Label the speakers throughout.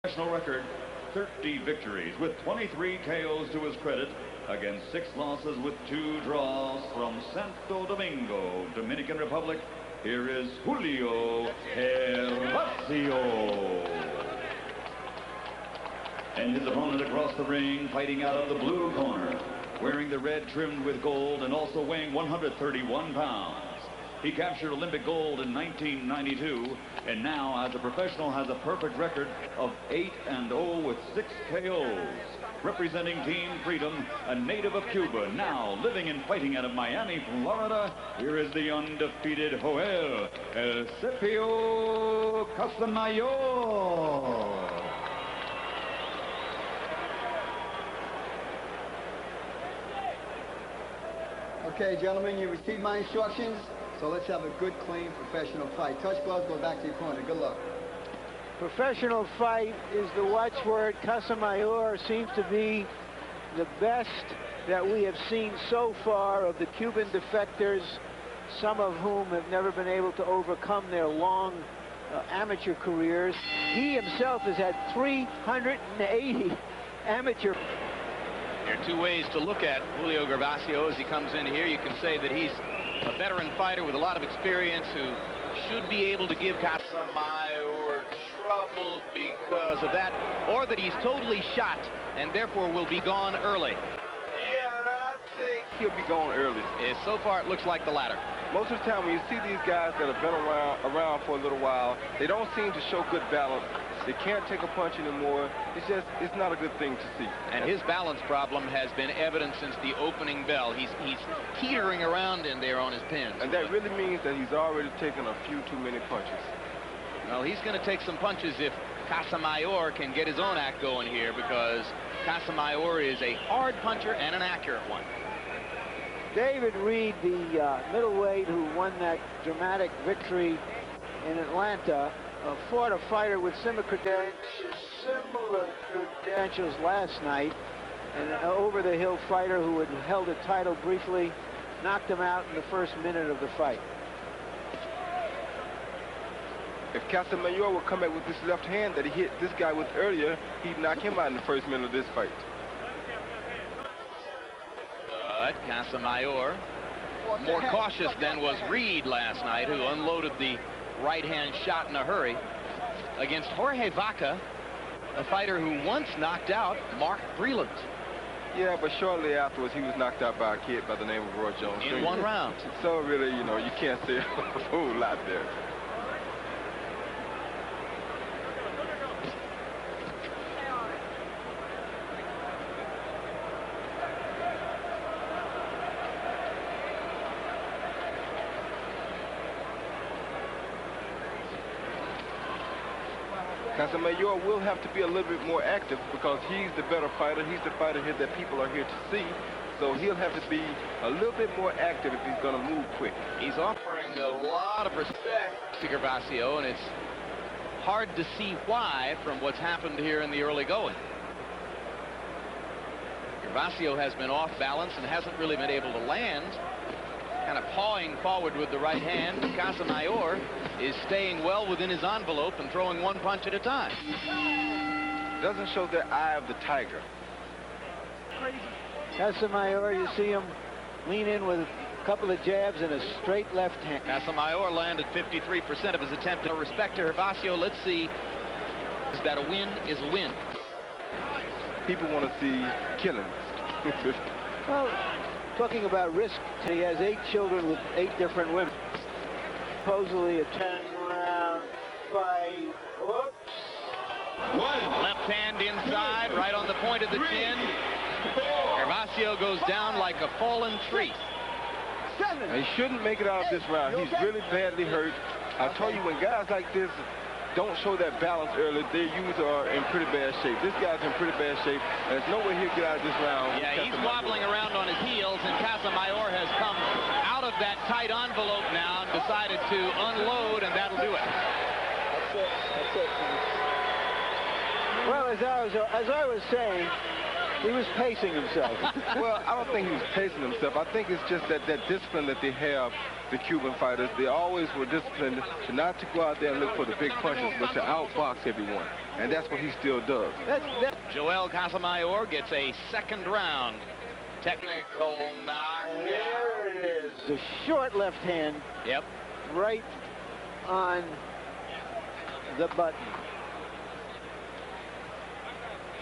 Speaker 1: National record, 30 victories with 23 KOs to his credit against 6 losses with 2 draws from Santo Domingo, Dominican Republic. Here is Julio Gervacio. And his opponent across the ring, fighting out of the blue corner, wearing the red trimmed with gold and also weighing 131 pounds. He captured Olympic gold in 1992, and now as a professional has a perfect record of 8-0 with 6 KOs. Representing Team Freedom, a native of Cuba, now living and fighting out of Miami, Florida, here is the undefeated YOEL, El Cepillo CASAMAYOR.
Speaker 2: Okay, gentlemen, you received my instructions. So let's have a good, clean, professional fight. Touch gloves, go back to your corner. Good luck.
Speaker 3: Professional fight is the watchword. CASAMAYOR seems to be the best that we have seen so far of the Cuban defectors, some of whom have never been able to overcome their long amateur careers. He himself has had 380 amateur.
Speaker 4: There are 2 ways to look at Julio Gervacio as he comes in here. You can say that he's a veteran fighter with a lot of experience who should be able to give CASAMAYOR trouble because of that, or that he's totally shot and therefore will be gone early.
Speaker 5: Yeah, I think he'll be gone early.
Speaker 4: So far, it looks like the latter.
Speaker 5: Most of the time when you see these guys that have been around for a little while, they don't seem to show good balance. They can't take a punch anymore. It's not a good thing to see.
Speaker 4: And his balance problem has been evident since the opening bell. He's teetering around in there on his pins.
Speaker 5: And that really means that he's already taken a few too many punches.
Speaker 4: Well, he's going to take some punches if CASAMAYOR can get his own act going here, because CASAMAYOR is a hard puncher and an accurate one.
Speaker 3: David Reed, the middleweight who won that dramatic victory in Atlanta, fought a fighter with similar credentials last night, an over-the-hill fighter who had held the title briefly, knocked him out in the first minute of the fight.
Speaker 5: If CASAMAYOR will come back with this left hand that he hit this guy with earlier, he'd knock him out in the first minute of this fight.
Speaker 4: But CASAMAYOR, more cautious than was Reed last night, who unloaded the right-hand shot in a hurry against Jorge Vaca, a fighter who once knocked out Mark Breland.
Speaker 5: Yeah, but shortly afterwards, he was knocked out by a kid by the name of Roy Jones.
Speaker 4: In 1 round.
Speaker 5: So really, you know, you can't say a whole lot there. CASAMAYOR will have to be a little bit more active because he's the better fighter. He's the fighter here that people are here to see. So he'll have to be a little bit more active if he's going to move quick.
Speaker 4: He's offering a lot of respect to Gervacio, and it's hard to see why from what's happened here in the early going. Gervacio has been off balance and hasn't really been able to land, kind of pawing forward with the right hand. CASAMAYOR is staying well within his envelope and throwing 1 punch at a time.
Speaker 5: Doesn't show the eye of the tiger.
Speaker 3: CASAMAYOR, you see him lean in with a couple of jabs and a straight left hand.
Speaker 4: CASAMAYOR landed 53% of his attempt. In respect to Gervacio, let's see, is that a win is a win.
Speaker 5: People want to see killings.
Speaker 3: Well, talking about risk, he has 8 children with 8 different women. Supposedly a 10-round fight. Whoops.
Speaker 4: Left hand inside, right on the point of the chin. Gervacio goes down like a fallen tree.
Speaker 5: He shouldn't make it out of this round. He's really badly hurt. I told you, when guys like this don't show that balance early, they usually are in pretty bad shape. This guy's in pretty bad shape. There's no way he'll get out of this round.
Speaker 4: Yeah, he's wobbling around on his heels, and CASAMAYOR has come out of that tight envelope now and decided to unload, and that'll do it.
Speaker 2: That's it. That's it.
Speaker 3: Well, as I was saying, He was pacing himself.
Speaker 5: Well, I don't think he was pacing himself. I think it's just that discipline that they have, the Cuban fighters. They always were disciplined to not to go out there and look for the big punches, but to outbox everyone. And that's what he still does.
Speaker 4: Joel CASAMAYOR gets a second round technical knockdown.
Speaker 3: There it is. The short left hand.
Speaker 4: Yep.
Speaker 3: Right on the button.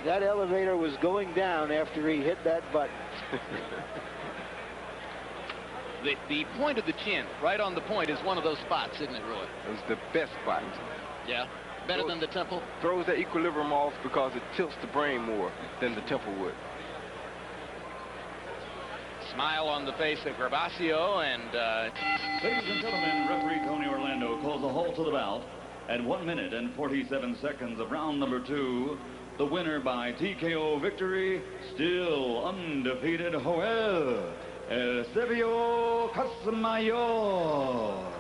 Speaker 3: That elevator was going down after he hit that button.
Speaker 4: The point of the chin, right on the point, is one of those spots, isn't it, Roy?
Speaker 5: It was the best spot.
Speaker 4: Yeah. Better than the temple?
Speaker 5: Throws the equilibrium off because it tilts the brain more than the temple would.
Speaker 4: Smile on the face of Gervacio, and
Speaker 1: Ladies and gentlemen, referee Tony Orlando calls a halt to the bout at 1 minute and 47 seconds of round number 2. The winner by TKO victory, still undefeated, YOEL CASAMAYOR.